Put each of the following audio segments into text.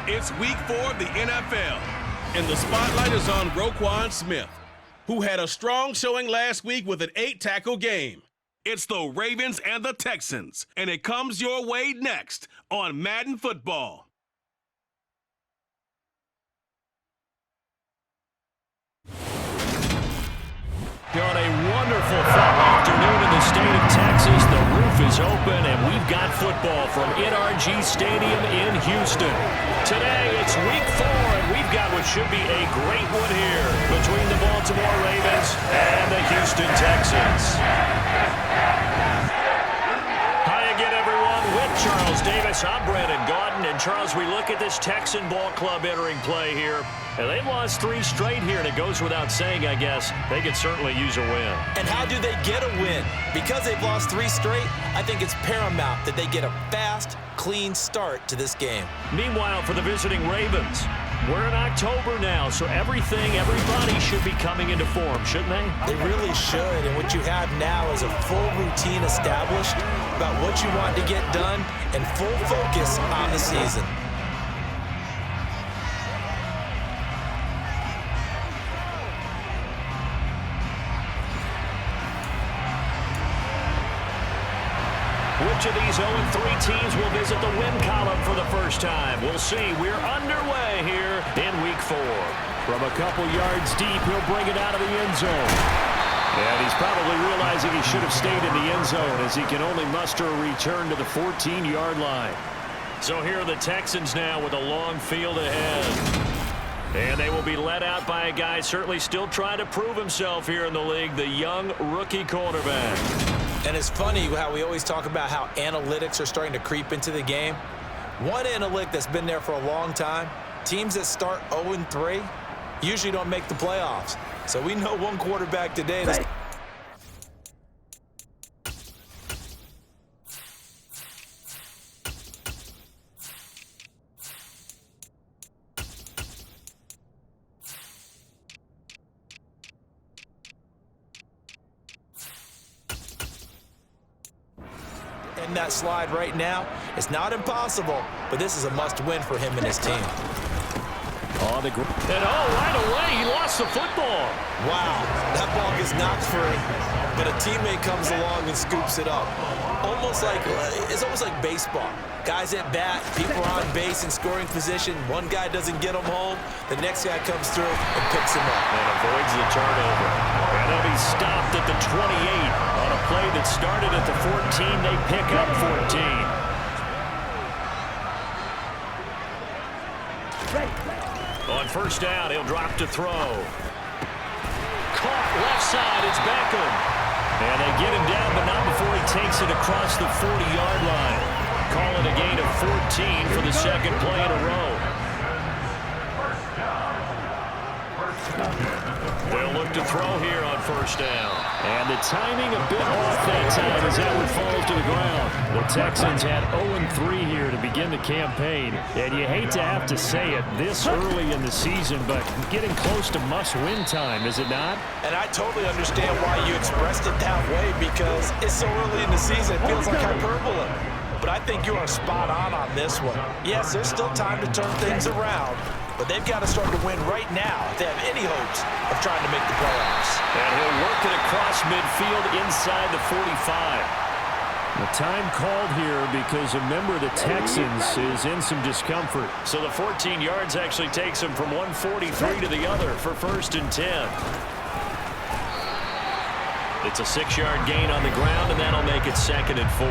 It's week 4 of the NFL, and the spotlight is on Roquan Smith, who had a strong showing last week with an 8-tackle game. It's the Ravens and the Texans, and it comes your way next on Madden Football. On a wonderful fall afternoon in the state of Texas, the roof is open and we've got football from NRG Stadium in Houston. Today it's week 4 and we've got what should be a great one here between the Baltimore Ravens and the Houston Texans. Hi again, everyone. With Charles Davis, I'm Brandon Gaudin. And Charles, we look at this Texan ball club entering play here. And they've lost 3 straight here, and it goes without saying, I guess, they could certainly use a win. And how do they get a win? Because they've lost 3 straight, I think it's paramount that they get a fast, clean start to this game. Meanwhile, for the visiting Ravens, we're in October now, so everybody should be coming into form, shouldn't they? They really should, and what you have now is a full routine established about what you want to get done and full focus on the season. Which of these 0-3 teams will visit the win column for the first time? We'll see. We're underway here in week 4. From a couple yards deep, he'll bring it out of the end zone. And he's probably realizing he should have stayed in the end zone as he can only muster a return to the 14-yard line. So here are the Texans now with a long field ahead. And they will be led out by a guy certainly still trying to prove himself here in the league, the young rookie quarterback. And it's funny how we always talk about how analytics are starting to creep into the game. One analytic that's been there for a long time, teams that start 0-3 usually don't make the playoffs. So we know one quarterback today that's... in that slide right now. It's not impossible, but this is a must-win for him and his team. Right away, he lost the football. Wow, that ball gets knocked free, but a teammate comes along and scoops it up. It's almost like baseball. Guys at bat, people are on base in scoring position. One guy doesn't get him home, the next guy comes through and picks him up. And avoids the turnover. And he'll be stopped at the 28 on a play that started at the 14. They pick up 14. On first down, he'll drop to throw. Caught left side, it's Beckham. And they get him down, but not before he takes it across the 40-yard line. Call it a gain of 14 for the second play in a row. They'll look to throw here on first down. And the timing a bit off that time as that one falls to the ground. The Texans had 0-3 here to begin the campaign. And you hate to have to say it this early in the season, but getting close to must-win time, is it not? And I totally understand why you expressed it that way, because it's so early in the season, it feels like hyperbole. But I think you are spot on this one. Yes, there's still time to turn things around, but they've got to start to win right now if they have any hopes of trying to make the playoffs. And he'll work it across midfield inside the 45. The time called here because a member of the Texans is in some discomfort. So the 14 yards actually takes him from 143 to the other for first and 10. It's a 6-yard gain on the ground, and that'll make it second and 4.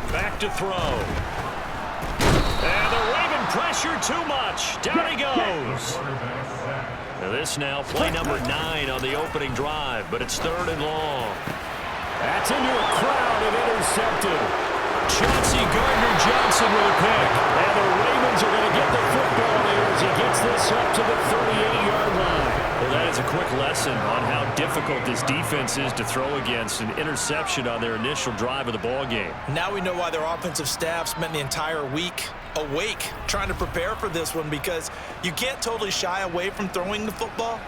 Back to throw. And the Raven pressure too much. Down he goes. Now this now play number 9 on the opening drive, but it's 3rd and long. That's into a crowd and intercepted. Chauncey Gardner-Johnson with a pick. And the Ravens are going to get the football there as he gets this up to the 38-yard line. Well, that is a quick lesson on how difficult this defense is to throw against. An interception on their initial drive of the ball game. Now we know why their offensive staff spent the entire week awake, trying to prepare for this one, because you can't totally shy away from throwing the football.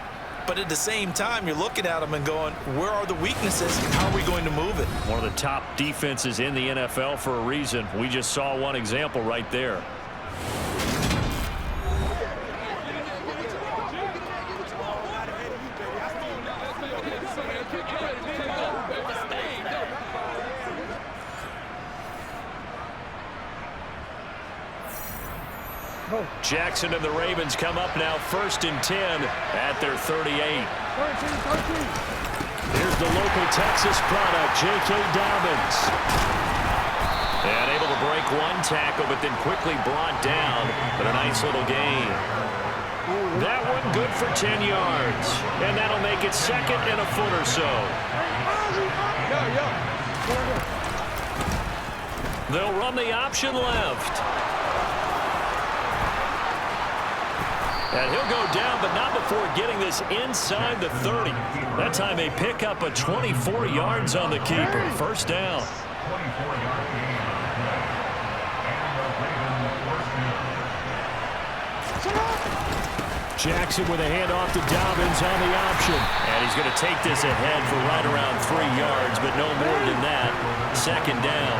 But at the same time, you're looking at them and going, where are the weaknesses? How are we going to move it? One of the top defenses in the NFL for a reason. We just saw one example right there. Jackson and the Ravens come up now 1st and 10 at their 38. Here's the local Texas product, J.K. Dobbins. And able to break one tackle, but then quickly brought down. But a nice little gain. That one good for 10 yards. And that'll make it 2nd and a foot or so. They'll run the option left. And he'll go down, but not before getting this inside the 30. That time they pick up a 24 yards on the keeper. 1st down. Jackson with a handoff to Dobbins on the option. And he's going to take this ahead for right around 3 yards, but no more than that. 2nd down.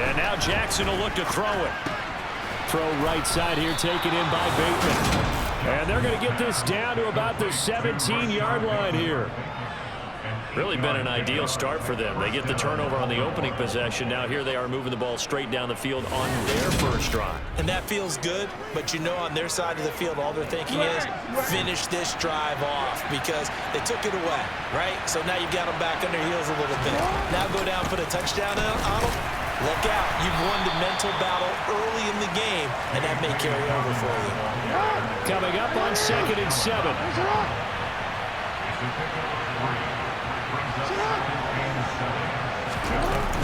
And now Jackson will look to throw it. Throw right side here, taken in by Bateman. And they're going to get this down to about the 17-yard line here. Really been an ideal start for them. They get the turnover on the opening possession. Now here they are moving the ball straight down the field on their first drive. And that feels good, but you know on their side of the field, all they're thinking is finish this drive off, because they took it away, right? So now you've got them back on their heels a little bit. Now go down, put a touchdown on them. Look out. You've won the mental battle early in the game, and that may carry over for you. Coming up on 2nd and 7.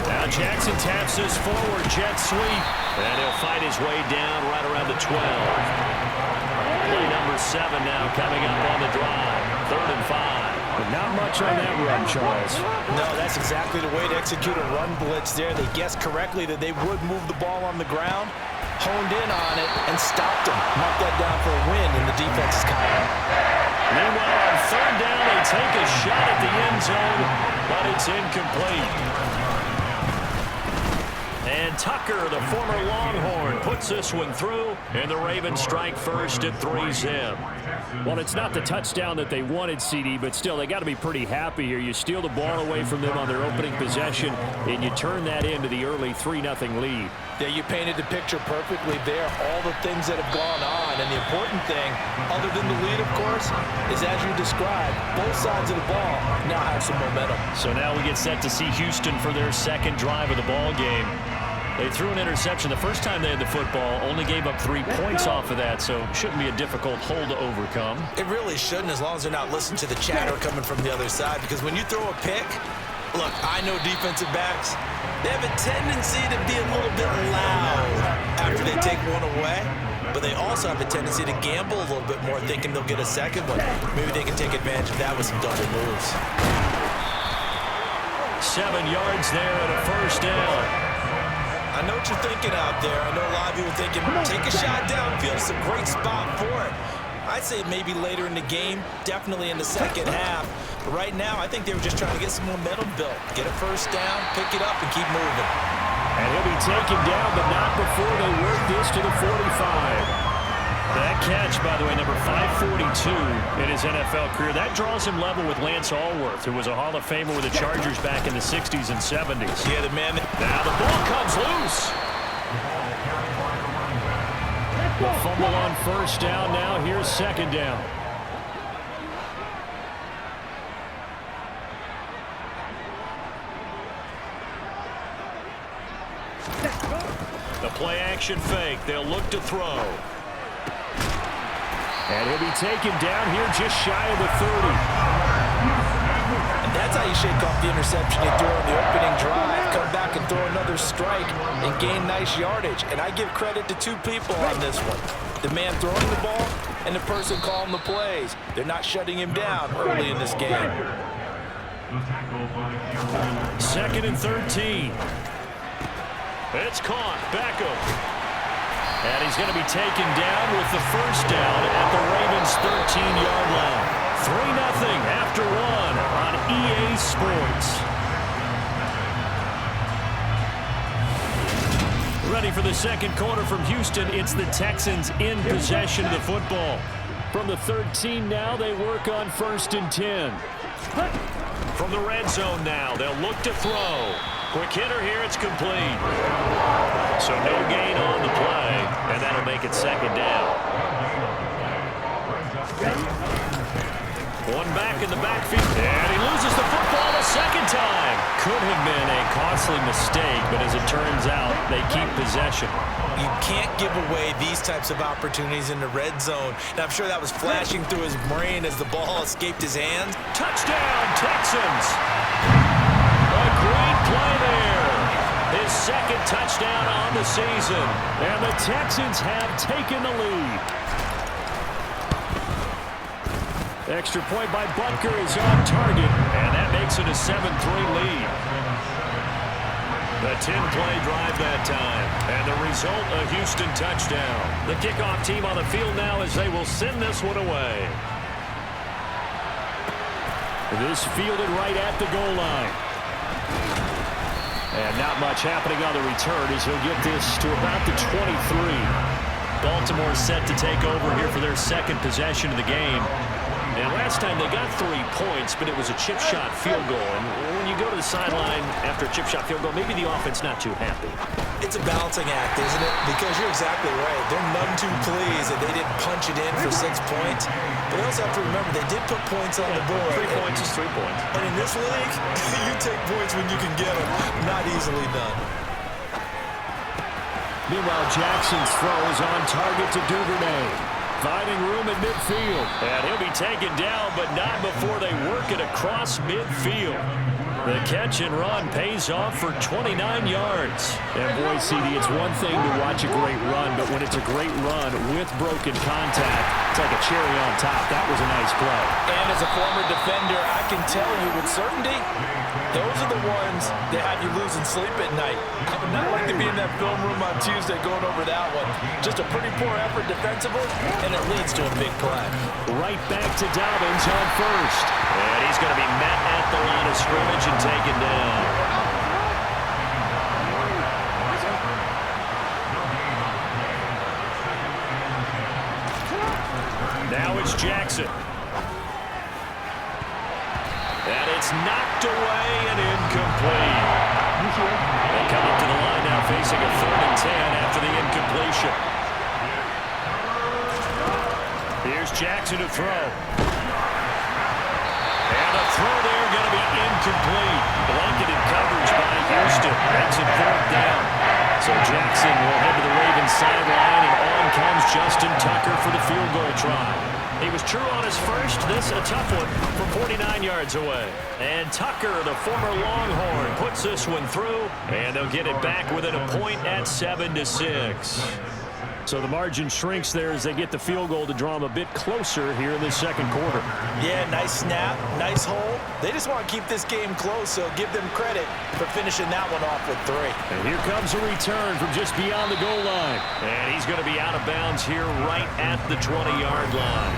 Now Jackson taps this forward, jet sweep, and he'll fight his way down right around the 12. Play number 7 now coming up on the drive. 3rd and 5. But not much on that run, Charles. No, that's exactly the way to execute a run blitz there. They guessed correctly that they would move the ball on the ground, honed in on it, and stopped them. Marked that down for a win in the defense's column. Meanwhile, on 3rd down, they take a shot at the end zone, but it's incomplete. And Tucker, the former Longhorn, puts this one through, and the Ravens strike first at 3-zip. Well, it's not the touchdown that they wanted, CD, but still, they got to be pretty happy here. You steal the ball away from them on their opening possession, and you turn that into the early 3-0 lead. Yeah, you painted the picture perfectly there. All the things that have gone on, and the important thing, other than the lead, of course, is as you described, both sides of the ball now have some momentum. So now we get set to see Houston for their 2nd drive of the ball game. They threw an interception the first time they had the football, only gave up 3 points off of that, so shouldn't be a difficult hole to overcome. It really shouldn't, as long as they're not listening to the chatter coming from the other side, because when you throw a pick, look, I know defensive backs, they have a tendency to be a little bit loud after they take one away, but they also have a tendency to gamble a little bit more, thinking they'll get a second one. Maybe they can take advantage of that with some double moves. 7 yards there and a 1st down. I know what you're thinking out there. I know a lot of you are thinking, take a shot downfield. It's a great spot for it. I'd say maybe later in the game, definitely in the 2nd half. But right now, I think they were just trying to get some momentum built. Get a 1st down, pick it up, and keep moving. And he'll be taken down, but not before they work this to the 45. That catch, by the way, number 542 in his NFL career. That draws him level with Lance Allworth, who was a Hall of Famer with the Chargers back in the 60s and 70s. Yeah, the man. Now the ball comes loose. The fumble on 1st down. Now here's 2nd down. The play action fake. They'll look to throw. And he'll be taken down here just shy of the 30. And that's how you shake off the interception you threw on the opening drive. Come back and throw another strike and gain nice yardage. And I give credit to 2 people on this one. The man throwing the ball and the person calling the plays. They're not shutting him down early in this game. Second and 13. It's caught. Beckham. And he's going to be taken down with the first down at the Ravens' 13-yard line. 3-0 after one on EA Sports. Ready for the second quarter from Houston. It's the Texans in possession of the football. From the 13 now, they work on 1st and 10. From the red zone now, they'll look to throw. Quick hitter here, it's complete. So no gain on the play, and that'll make it second down. One back in the backfield, and he loses the football a second time. Could have been a costly mistake, but as it turns out, they keep possession. You can't give away these types of opportunities in the red zone. And I'm sure that was flashing through his brain as the ball escaped his hands. Touchdown, Texans! A great play there. His second touchdown on the season. And the Texans have taken the lead. Extra point by Butker is on target, and that makes it a 7-3 lead. The 10-play drive that time, and the result, a Houston touchdown. The kickoff team on the field now as they will send this one away. This fielded right at the goal line. And not much happening on the return as he'll get this to about the 23. Baltimore set to take over here for their second possession of the game. And last time they got 3 points, but it was a chip shot field goal. And when you go to the sideline after a chip shot field goal, maybe the offense not too happy. It's a balancing act, isn't it? Because you're exactly right. They're none too pleased that they didn't punch it in for 6 points. But they also have to remember they did put points on the board. 3 points is 3 points. And in this league, you take points when you can get them. Not easily done. Meanwhile, Jackson's throw is on target to Duvernay. Finding room at midfield. And he'll be taken down, but not before they work it across midfield. The catch and run pays off for 29 yards. And boy, CD, it's one thing to watch a great run, but when it's a great run with broken contact, it's like a cherry on top. That was a nice play. And as a former defender, I can tell you with certainty, those are the ones that have you losing sleep at night. I would not like to be in that film room on Tuesday going over that one. Just a pretty poor effort defensively, and it leads to a big play. Right back to Dobbins on first. And he's going to be met at the line of scrimmage and taken down. Now it's Jackson. And it's knocked away and incomplete. They come up to the line now facing a 3rd and 10 after the incompletion. Here's Jackson to throw. And a throw there going to be incomplete. Blanketed coverage by Houston. Makes it 4th down. So Jackson will head to the Ravens sideline, and on comes Justin Tucker for the field goal try. He was true on his first. This a tough one from 49 yards away. And Tucker, the former Longhorn, puts this one through, and they'll get it back within a point at 7-6. So the margin shrinks there as they get the field goal to draw them a bit closer here in the second quarter. Yeah, nice snap, nice hole. They just want to keep this game close, so give them credit for finishing that one off with 3. And here comes a return from just beyond the goal line. And he's going to be out of bounds here right at the 20-yard line.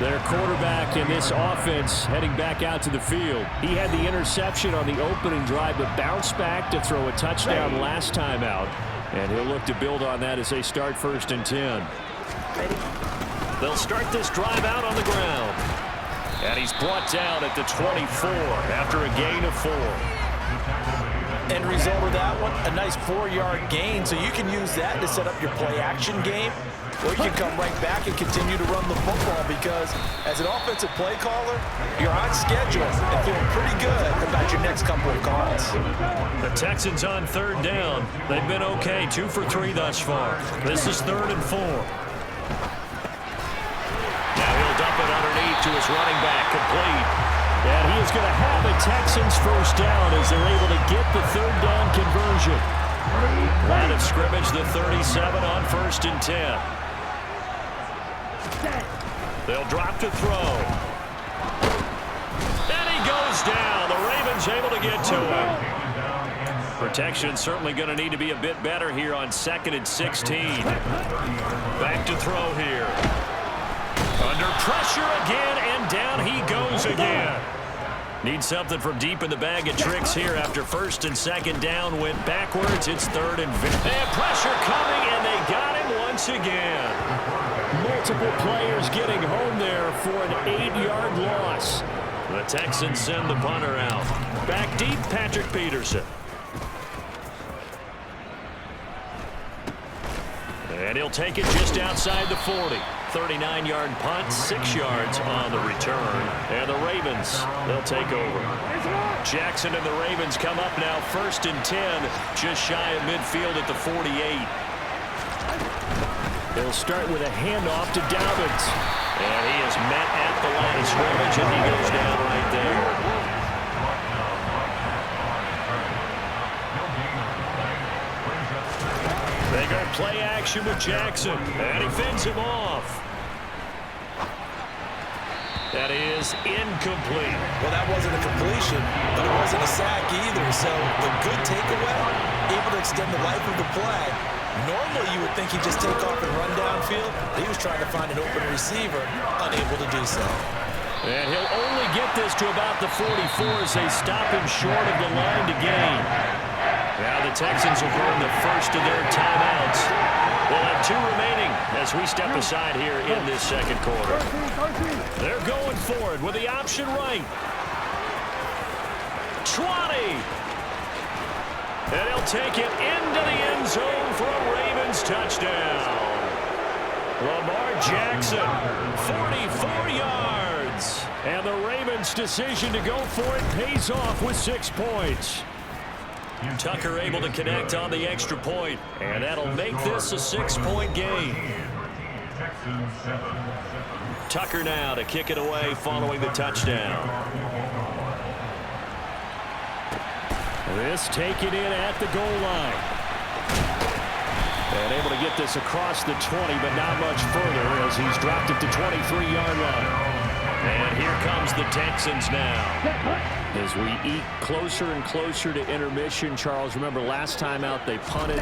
Their quarterback in this offense heading back out to the field. He had the interception on the opening drive, but bounced back to throw a touchdown last time out. And he'll look to build on that as they start 1st and 10. They'll start this drive out on the ground. And he's brought down at the 24 after a gain of 4. End result of that one, a nice 4-yard gain. So you can use that to set up your play-action game. Or you can come right back and continue to run the football because as an offensive play caller, you're on schedule and feeling pretty good about your next couple of calls. The Texans on 3rd down. They've been okay, 2 for 3 thus far. This is 3rd and 4. Now he'll dump it underneath to his running back, complete. And he is going to have a Texans first down as they're able to get the 3rd down conversion. Line of scrimmage, the 37 on 1st and 10. They'll drop to throw. And he goes down. get to him. Protection certainly going to need to be a bit better here on 2nd and 16. Back to throw here. Under pressure again, and down he goes again. Needs something from deep in the bag of tricks here after 1st and 2nd down. Went backwards. It's 3rd and pressure coming, and they got him once again. Multiple players getting home there for an 8-yard loss. The Texans send the punter out. Back deep, Patrick Peterson. And he'll take it just outside the 40. 39-yard punt, 6 yards on the return. And the Ravens, they'll take over. Jackson and the Ravens come up now 1st and 10, just shy of midfield at the 48. They'll start with a handoff to Dobbins. And he is met at the line of scrimmage, and he goes down right there. They go play action with Jackson, and he fends him off. That is incomplete. Well, that wasn't a completion, but it wasn't a sack either. So the good takeaway, able to extend the life of the play. Normally you would think he'd just take off and run downfield. He was trying to find an open receiver, unable to do so. And he'll only get this to about the 44 as they stop him short of the line to gain. Now the Texans will burn the first of their timeouts. We'll have 2 remaining as we step aside here in this 2nd quarter. They're going for it with the option right. 20. And he'll take it into the end zone for a Ravens touchdown. Lamar Jackson, 44 yards. And the Ravens' decision to go for it pays off with 6 points. Tucker able to connect on the extra point, and that'll make this a 6-point game. Tucker now to kick it away following the touchdown. This taken in at the goal line. And able to get this across the 20, but not much further as he's dropped it to 23-yard line. And here comes the Texans now. As we eke closer and closer to intermission, Charles, remember last time out they punted.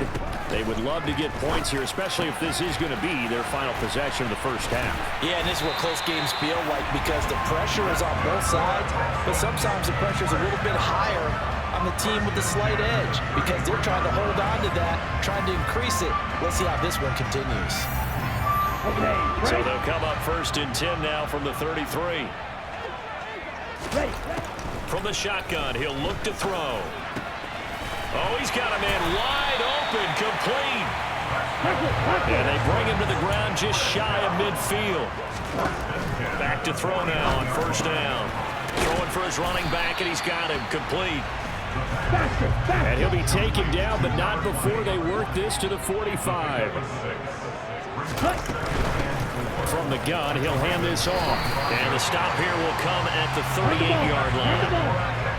They would love to get points here, especially if this is going to be their final possession of the first half. Yeah, and this is what close games feel like because the pressure is on both sides, but sometimes the pressure is a little bit higher on the team with the slight edge because they're trying to hold on to that, trying to increase it. Let's see how this one continues. Okay, so they'll come up 1st and 10 now from the 33. From the shotgun, he'll look to throw. Oh, he's got a man wide open, complete. And they bring him to the ground just shy of midfield. Back to throw now on 1st down. Throwing for his running back, and he's got him complete. And he'll be taken down, but not before they work this to the 45. From the gun, he'll hand this off. And the stop here will come at the 38-yard line.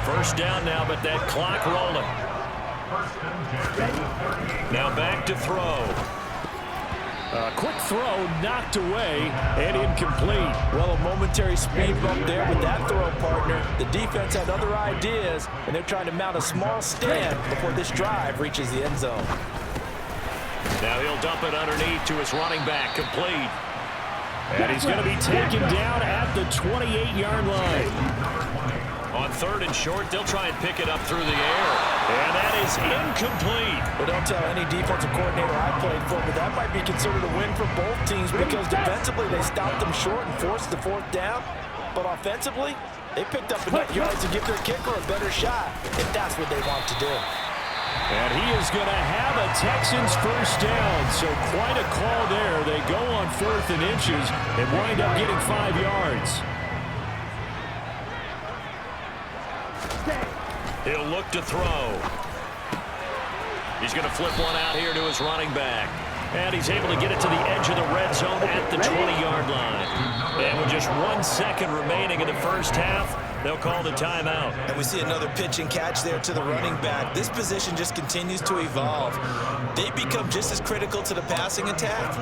1st down now, but that clock rolling. Now back to throw. A quick throw knocked away and incomplete. Well, a momentary speed bump there with that throw, partner. The defense had other ideas, and they're trying to mount a small stand before this drive reaches the end zone. Now he'll dump it underneath to his running back, complete. And he's going to be taken down at the 28-yard line. On 3rd and short, they'll try and pick it up through the air. And that is incomplete. Well, don't tell any defensive coordinator I played for, but that might be considered a win for both teams because defensively they stopped them short and forced the 4th down. But offensively, they picked up enough yards to give their kicker a better shot if that's what they want to do. And he is going to have a Texans 1st down. So quite a call there. They go on 4th and inches and wind up getting 5 yards. He'll look to throw. He's going to flip one out here to his running back. And he's able to get it to the edge of the red zone at the 20-yard line. And with just 1 second remaining in the first half, they'll call the timeout. And we see another pitch and catch there to the running back. This position just continues to evolve. They become just as critical to the passing attack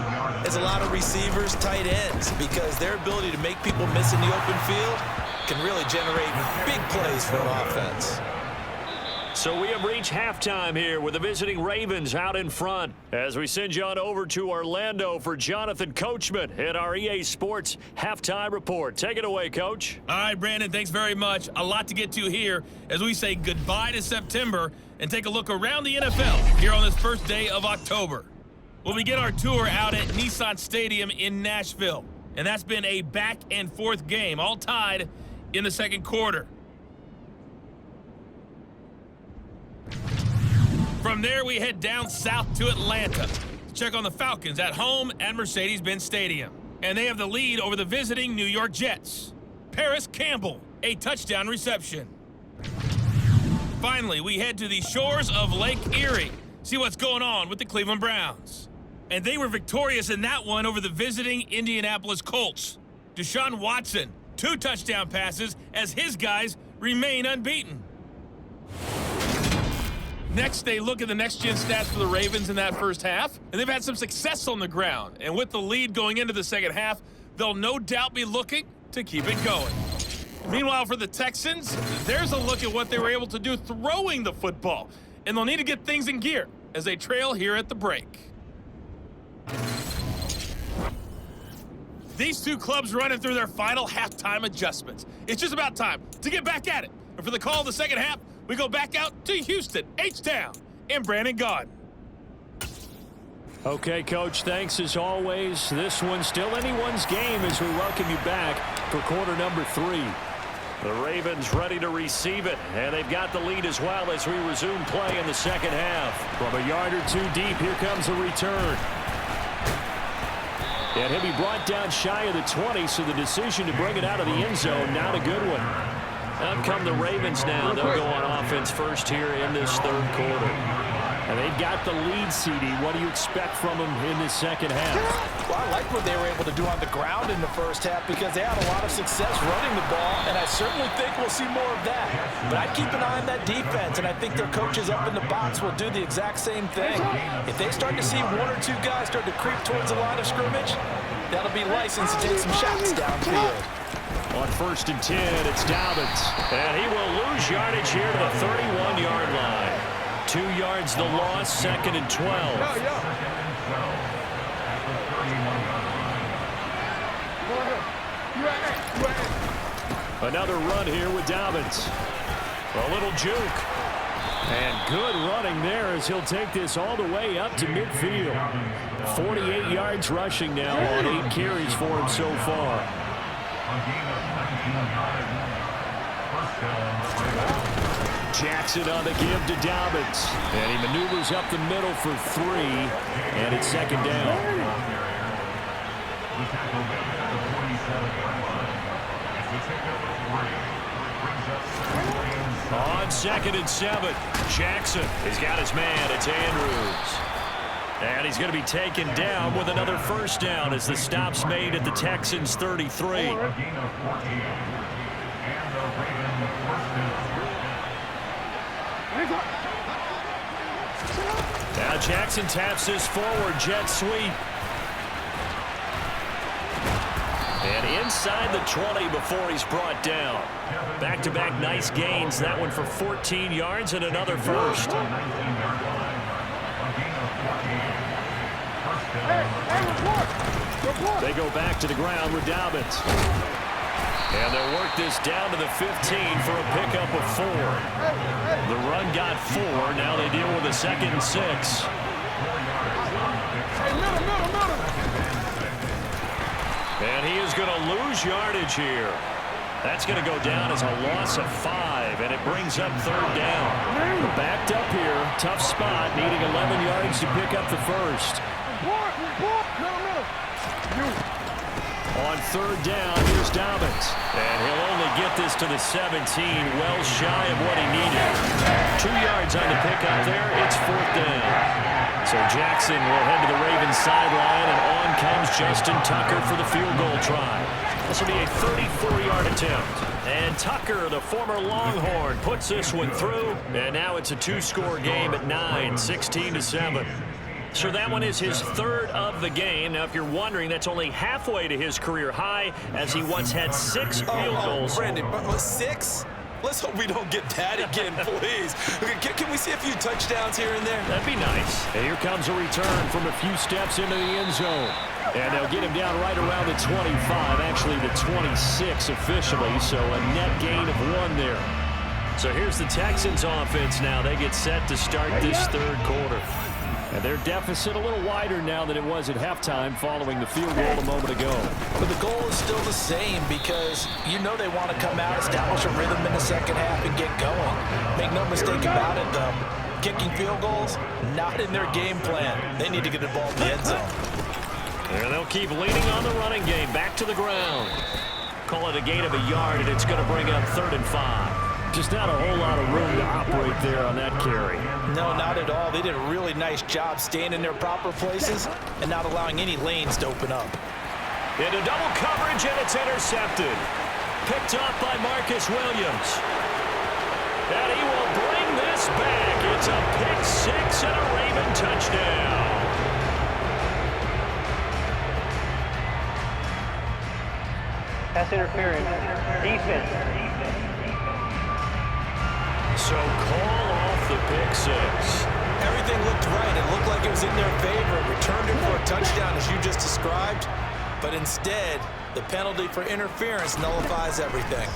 as a lot of receivers, tight ends, because their ability to make people miss in the open field can really generate big plays for an offense. So we have reached halftime here with the visiting Ravens out in front. As we send you on over to Orlando for Jonathan Coachman at our EA Sports Halftime Report. Take it away, Coach. All right, Brandon, thanks very much. A lot to get to here as we say goodbye to September and take a look around the NFL here on this first day of October. We'll begin our tour out at Nissan Stadium in Nashville. And that's been a back-and-forth game, all tied in the second quarter. From there, we head down south to Atlanta to check on the Falcons at home at Mercedes-Benz Stadium. And they have the lead over the visiting New York Jets. Paris Campbell, a touchdown reception. Finally, we head to the shores of Lake Erie, see what's going on with the Cleveland Browns. And they were victorious in that one over the visiting Indianapolis Colts. Deshaun Watson, 2 touchdown passes as his guys remain unbeaten. Next, they look at the next-gen stats for the Ravens in that first half, and they've had some success on the ground. And with the lead going into the second half, they'll no doubt be looking to keep it going. Meanwhile, for the Texans, there's a look at what they were able to do throwing the football, and they'll need to get things in gear as they trail here at the break. These two clubs running through their final halftime adjustments. It's just about time to get back at it. And for the call of the second half, we go back out to Houston, H-Town, and Brandon Gaudin. Okay, Coach, thanks as always. This one's still anyone's game as we welcome you back for quarter number 3. The Ravens ready to receive it, and they've got the lead as well as we resume play in the second half. From a yard or two deep, here comes a return. And he'll be brought down shy of the 20, so the decision to bring it out of the end zone, not a good one. Out come the Ravens now. They'll go on offense first here in this third quarter. And they've got the lead, CD. What do you expect from them in this second half? Well, I like what they were able to do on the ground in the first half because they had a lot of success running the ball, and I certainly think we'll see more of that. But I'd keep an eye on that defense, and I think their coaches up in the box will do the exact same thing. If they start to see 1 or 2 guys start to creep towards the line of scrimmage, that'll be licensed to take some shots downfield. On 1st and 10, it's Dobbins. And he will lose yardage here to the 31-yard line. 2 yards the loss, 2nd and 12. Another run here with Dobbins. A little juke. And good running there as he'll take this all the way up to midfield. 48 yards rushing now on 8 carries for him so far. Jackson on the give to Dobbins. And he maneuvers up the middle for 3. And it's 2nd down. On 2nd and 7, Jackson has got his man. It's Andrews. And he's going to be taken down with another first down as the stop's made at the Texans 33. Now Jackson taps this forward jet sweep. And inside the 20 before he's brought down. Back-to-back nice gains. That one for 14 yards and another first. They go back to the ground with Dobbins. And they'll work this down to the 15 for a pickup of 4. The run got 4. Now they deal with a 2nd and 6. And he is going to lose yardage here. That's going to go down as a loss of 5, and it brings up 3rd down. Backed up here, tough spot, needing 11 yards to pick up the first. On 3rd down, here's Dobbins. And he'll only get this to the 17, well shy of what he needed. 2 yards on the pickup there, it's 4th down. So Jackson will head to the Ravens sideline, and on comes Justin Tucker for the field goal try. This will be a 34-yard attempt. And Tucker, the former Longhorn, puts this one through. And now it's a 2-score game at 9, 16-7. So that one is his 3rd of the game. Now, if you're wondering, that's only halfway to his career high, as he once had 6 field goals. Brandon, 6? Let's hope we don't get that again, please. Can we see a few touchdowns here and there? That'd be nice. And here comes a return from a few steps into the end zone. And they'll get him down right around the 25, actually the 26 officially, so a net gain of 1 there. So here's the Texans offense now. They get set to start this third quarter. And their deficit a little wider now than it was at halftime following the field goal a moment ago. But the goal is still the same because you know they want to come out, establish a rhythm in the second half, and get going. Make no mistake about it, though. Kicking field goals, not in their game plan. They need to get the ball in the end zone. And they'll keep leaning on the running game. Back to the ground. Call it a gain of a yard, and it's going to bring up 3rd and 5. Just not a whole lot of room to operate there on that carry. No, not at all. They did a really nice job staying in their proper places and not allowing any lanes to open up. Into double coverage, and it's intercepted. Picked up by Marcus Williams. And he will bring this back. It's a pick 6 and a Raven touchdown. Pass interference. Defense. So call off the pick 6. Everything looked right. It looked like it was in their favor. Returned it for a touchdown, as you just described. But instead, the penalty for interference nullifies everything.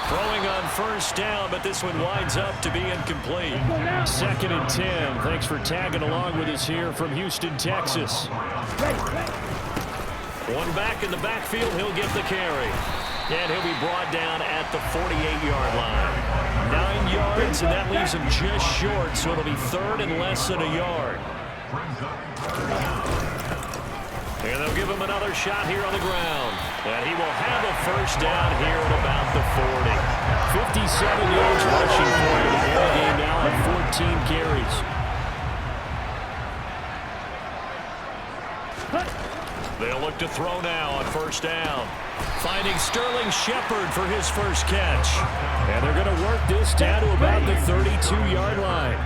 Throwing on 1st down, but this one winds up to be incomplete. 2nd and 10. Thanks for tagging along with us here from Houston, Texas. One back in the backfield. He'll get the carry. And he'll be brought down at the 48-yard line. 9 yards, and that leaves him just short, so it'll be 3rd and less than a yard. And they'll give him another shot here on the ground. And he will have a 1st down here at about the 40. 57 yards rushing for him in the game now at 14 carries. They'll look to throw now on 1st down. Finding Sterling Shepard for his 1st catch. And they're going to work this down to about the 32-yard line.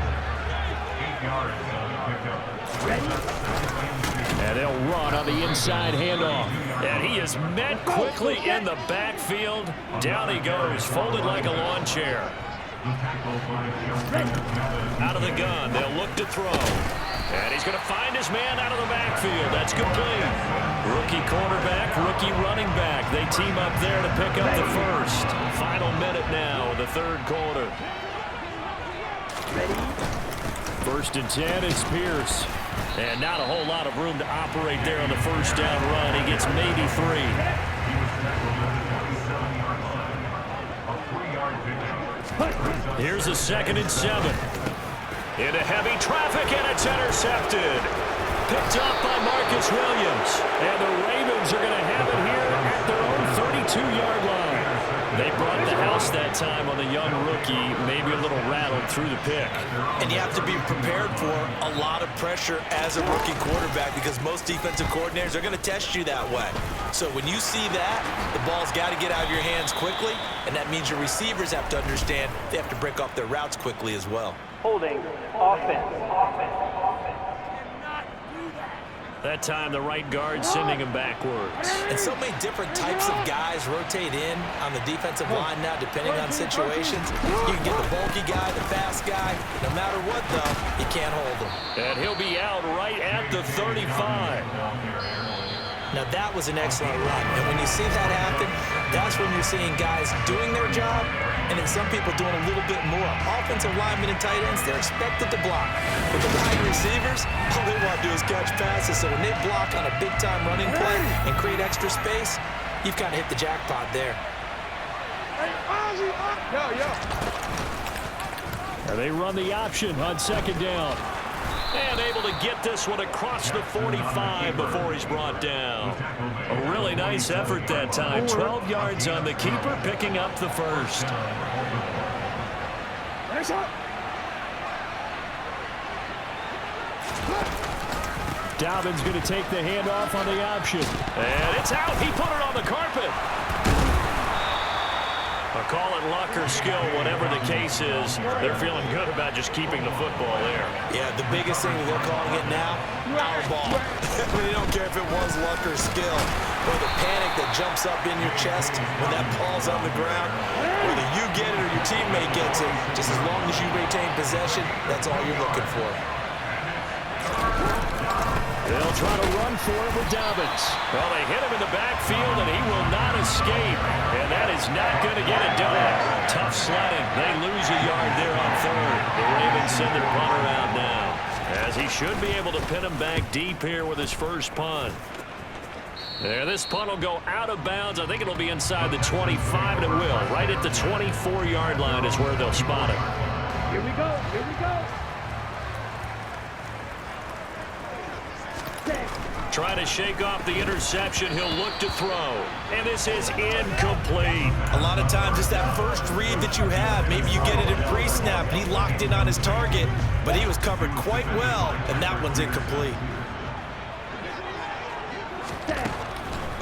And they'll run on the inside handoff. And he is met quickly in the backfield. Down he goes, folded like a lawn chair. Out of the gun, they'll look to throw. And he's going to find his man out of the backfield. That's complete. Rookie quarterback, rookie running back. They team up there to pick up the 1st. Final minute now of the 3rd quarter. 1st and 10, it's Pierce. And not a whole lot of room to operate there on the 1st down run. He gets maybe 3. Here's a 2nd and 7. Into heavy traffic, and it's intercepted. Picked up by Marcus Williams. And the Ravens are going to have it here at their own 32-yard line. They brought the house that time on the young rookie, maybe a little rattled through the pick. And you have to be prepared for a lot of pressure as a rookie quarterback because most defensive coordinators are going to test you that way. So when you see that, the ball's got to get out of your hands quickly, and that means your receivers have to understand they have to break off their routes quickly as well. Holding. Offense. That time, the right guard sending him backwards. And so many different types of guys rotate in on the defensive line now, depending on situations. You can get the bulky guy, the fast guy. No matter what, though, you can't hold him. And he'll be out right at the 35. Now, that was an excellent run. And when you see that happen, that's when you're seeing guys doing their job and then some people doing a little bit more. Offensive linemen and tight ends, they're expected to block. But the wide receivers, all they want to do is catch passes. So when they block on a big-time running play and create extra space, you've kind of hit the jackpot there. And they run the option on 2nd down. And able to get this one across the 45 before he's brought down. A really nice effort that time. 12 yards on the keeper, picking up the 1st. Dalvin's going to take the handoff on the option. And it's out. He put it on the carpet. A Call it luck or skill, whatever the case is, they're feeling good about just keeping the football there. Yeah, the biggest thing that they're calling it now, our ball. They don't care if it was luck or skill, or the panic that jumps up in your chest when that ball's on the ground. Whether you get it or your teammate gets it, just as long as you retain possession, that's all you're looking for. They'll try to run for it with Dobbins. Well, they hit him in the backfield, and he will not escape. And that is not going to get it done. Tough sledding. They lose a yard there on third. The Ravens send their punter out now, as he should be able to pin him back deep here with his first punt. There, this punt will go out of bounds. I think it'll be inside the 25, and it will. Right at the 24-yard line is where they'll spot it. Here we go. Here we go. Trying to shake off the interception. He'll look to throw. And this is incomplete. A lot of times it's that first read that you have. Maybe you get it in pre-snap, and he locked in on his target, but he was covered quite well, and that one's incomplete.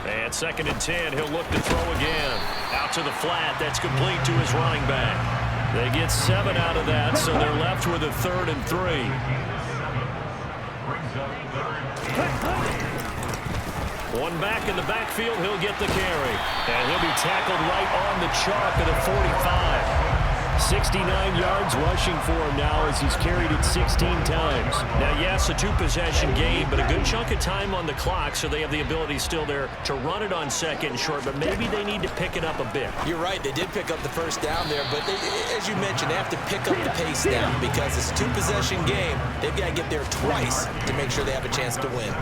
And 2nd and 10, he'll look to throw again. Out to the flat. That's complete to his running back. They get 7 out of that, so they're left with a 3rd and 3. One back in the backfield, he'll get the carry. And he'll be tackled right on the chalk at the 45. 69 yards rushing for him now as he's carried it 16 times. Now, yes, a 2-possession game, but a good chunk of time on the clock, so they have the ability still there to run it on 2nd and short, but maybe they need to pick it up a bit. You're right, they did pick up the first down there, but as you mentioned, they have to pick up the pace now because it's a 2-possession game. They've got to get there twice to make sure they have a chance to win.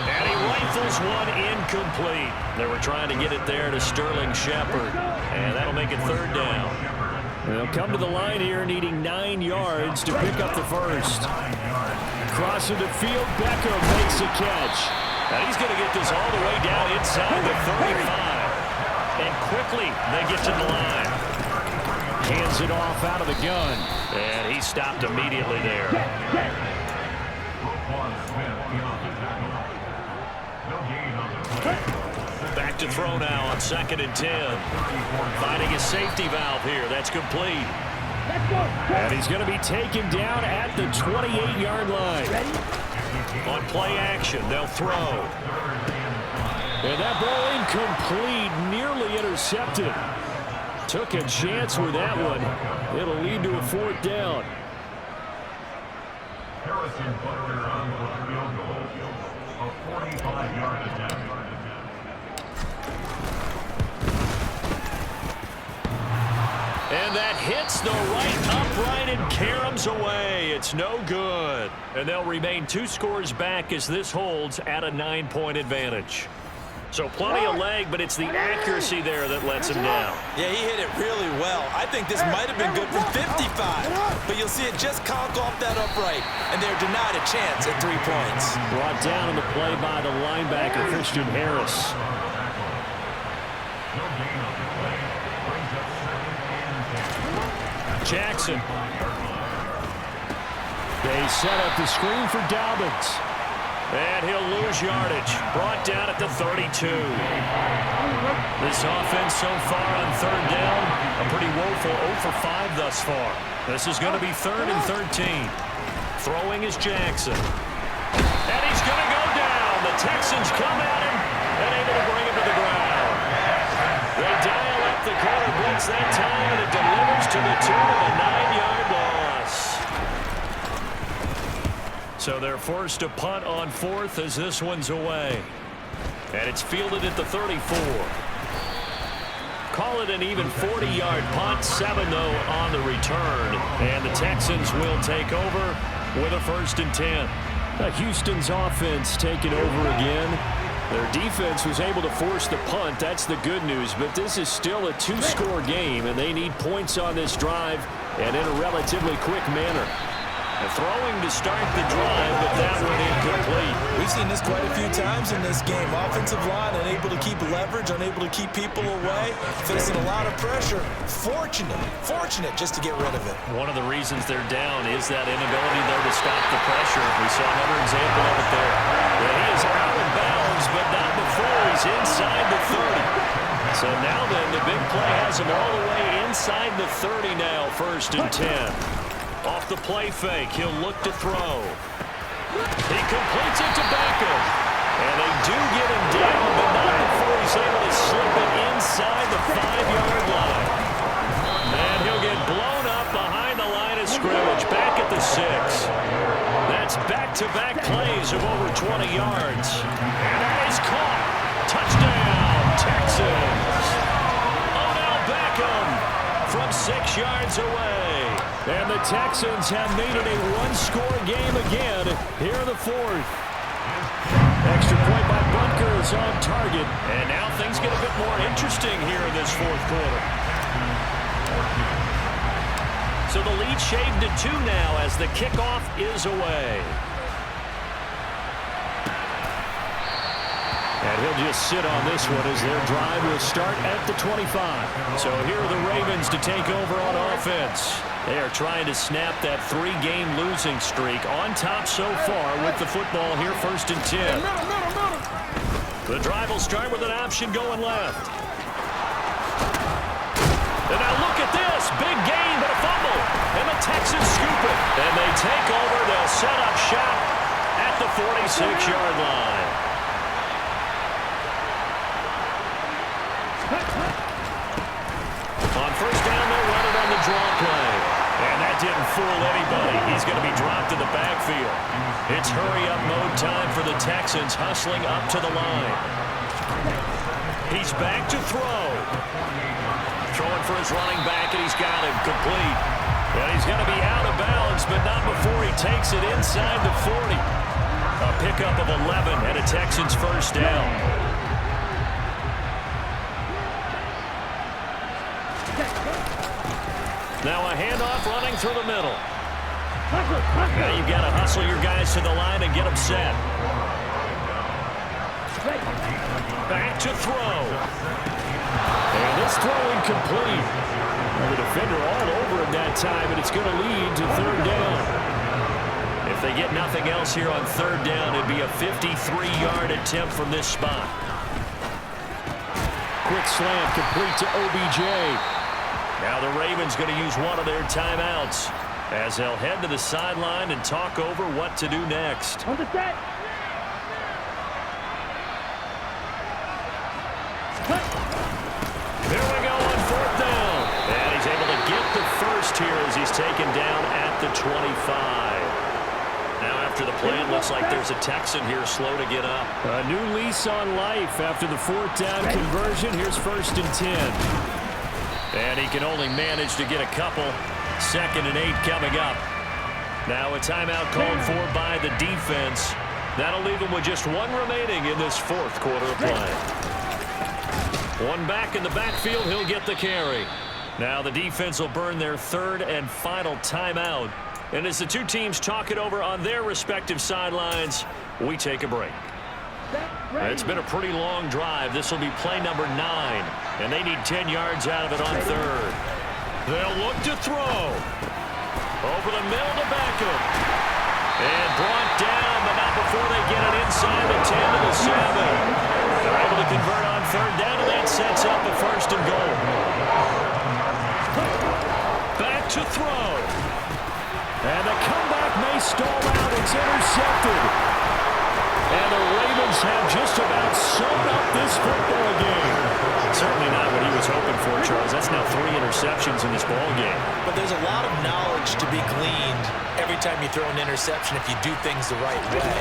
And he rifles one incomplete. They were trying to get it there to Sterling Shepard, and that'll make it 3rd down. They'll come to the line here needing 9 yards to pick up the first. Crossing the field, Beckham makes a catch. Now he's going to get this all the way down inside the 35. And quickly they get to the line. Hands it off out of the gun. And he stopped immediately there. Back to throw now on 2nd and 10. Finding his safety valve here. That's complete. And he's going to be taken down at the 28-yard line. On play action, they'll throw. And that ball incomplete, nearly intercepted. Took a chance with that one. It'll lead to a 4th down. Harrison Butler on the field goal. A 45-yard attempt. And that hits the right upright and caroms away. It's no good. And they'll remain 2 scores back as this holds at a 9-point advantage. So plenty of leg, but it's the accuracy there that lets him down. Yeah, he hit it really well. I think this might have been good for 55. But you'll see it just conk off that upright, and they're denied a chance at 3 points. Brought down in the play by the linebacker, Christian Harris. Jackson. They set up the screen for Dobbins. And he'll lose yardage. Brought down at the 32. This offense so far on 3rd down, a pretty woeful 0 for 5 thus far. This is going to be 3rd and 13. Throwing is Jackson. And he's going to go down. The Texans come at him and able to bring him to the ground. They dial up the corner blitz that time, and it delivers to the 2 of a 9-yard loss. So they're forced to punt on 4th as this one's away. And it's fielded at the 34. Call it an even 40-yard punt, 7 though on the return. And the Texans will take over with a 1st and 10. Houston's offense taking over again. Their defense was able to force the punt. That's the good news. But this is still a 2-score game, and they need points on this drive and in a relatively quick manner. Throwing to start the drive, but that one incomplete. We've seen this quite a few times in this game. Offensive line unable to keep leverage, unable to keep people away, facing a lot of pressure. Fortunate just to get rid of it. One of the reasons they're down is that inability there to stop the pressure. We saw another example of it there. And he is out of bounds, but not before he's inside the 30. So And now then, the big play has him all the way inside the 30 now, 1st and 10. Off the play fake, he'll look to throw. He completes it to Beckham. And they do get him down, but not before he's able to slip it inside the 5-yard line. And he'll get blown up behind the line of scrimmage, back at the 6. That's back-to-back plays of over 20 yards. And that is caught. Touchdown, Texans. Odell Beckham from 6 yards away. And the Texans have made it a one-score game again here in the 4th. Extra point by Bunkers on target. And now things get a bit more interesting here in this 4th quarter. So the lead shaved to 2 now as the kickoff is away. And he'll just sit on this one as their drive will start at the 25. So here are the Ravens to take over on offense. They are trying to snap that 3-game losing streak, on top so far with the football here, 1st and 10. The drive will start with an option going left. And now look at this. Big gain, but a fumble. And the Texans scoop it. And they take over. They'll set up shop at the 46-yard line. On 1st down, they'll run it on the draw play. And that didn't fool anybody. He's going to be dropped in the backfield. It's hurry-up mode time for the Texans, hustling up to the line. He's back to throw. Throwing for his running back, and he's got him complete. And he's going to be out of bounds, but not before he takes it inside the 40. A pickup of 11 and a Texans 1st down. Now a handoff running through the middle. Now you've got to hustle your guys to the line and get them set. Back to throw. And this throw incomplete. The defender all over him that time, and it's going to lead to 3rd down. If they get nothing else here on 3rd down, it'd be a 53-yard attempt from this spot. Quick slant complete to OBJ. Now the Ravens going to use one of their timeouts as they'll head to the sideline and talk over what to do next. On the set. Here we go on 4th down. And he's able to get the first here as he's taken down at the 25. Now after the play, it looks like there's a Texan here slow to get up. A new lease on life after the 4th down conversion. Here's 1st and 10. And he can only manage to get a couple. 2nd and 8 coming up. Now a timeout called for by the defense. That'll leave him with just 1 remaining in this 4th quarter of play. One back in the backfield, he'll get the carry. Now the defense will burn their 3rd and final timeout. And as the two teams talk it over on their respective sidelines, we take a break. It's been a pretty long drive. This will be play number 9. And they need 10 yards out of it on 3rd. They'll look to throw. Over the middle to Beckham. And brought down, but not before they get it inside the 10 to the 7. They're able to convert on 3rd down, and that sets up a 1st and goal. Back to throw. And the comeback may stall out. It's intercepted. And the Ravens have just about sewn up this football game. Certainly not what he was hoping for, Charles. That's now 3 interceptions in this ball game. But there's a lot of knowledge to be gleaned every time you throw an interception if you do things the right way.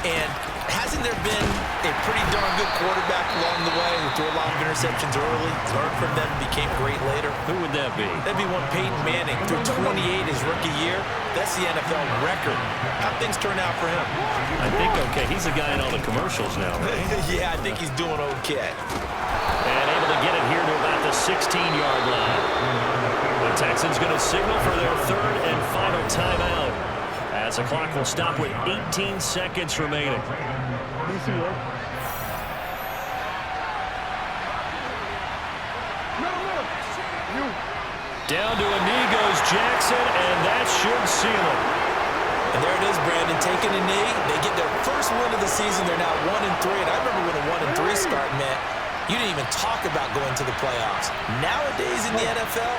And hasn't there been a pretty darn good quarterback along the way who threw a lot of interceptions early, learned from them, became great later? Who would that be? That'd be one Peyton Manning. Threw 28 his rookie year. That's the NFL record. How'd things turn out for him? I think okay. He's the guy in all the commercials now, right? Yeah, I think he's doing okay. And able to get it here to about the 16-yard line. The Texans going to signal for their 3rd and final timeout as the clock will stop with 18 seconds remaining. Down to a knee goes Jackson, and that should seal it. And there it is, Brandon, taking a knee. They get their first win of the season. They're now 1-3. And I remember when a 1-3 start meant you didn't even talk about going to the playoffs. Nowadays in the NFL,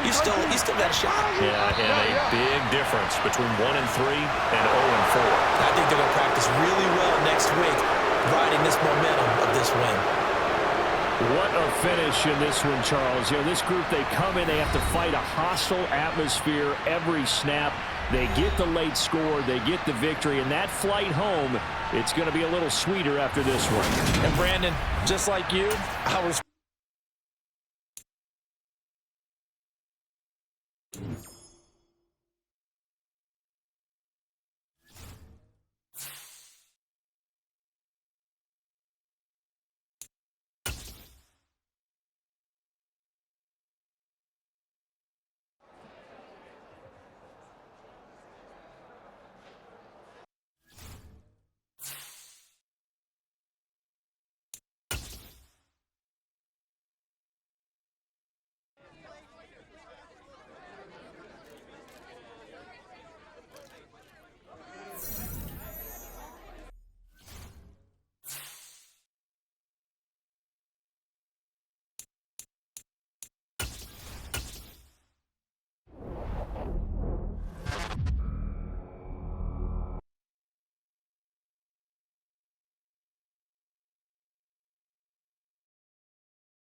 you still got a shot. Yeah, and a big difference between 1-3 and 0-4. I think they're going to practice really well next week, riding this momentum of this win. What a finish in this one, Charles. You know, this group, they come in, they have to fight a hostile atmosphere every snap. They get the late score, they get the victory, and that flight home, it's going to be a little sweeter after this one. And Brandon, just like you, I was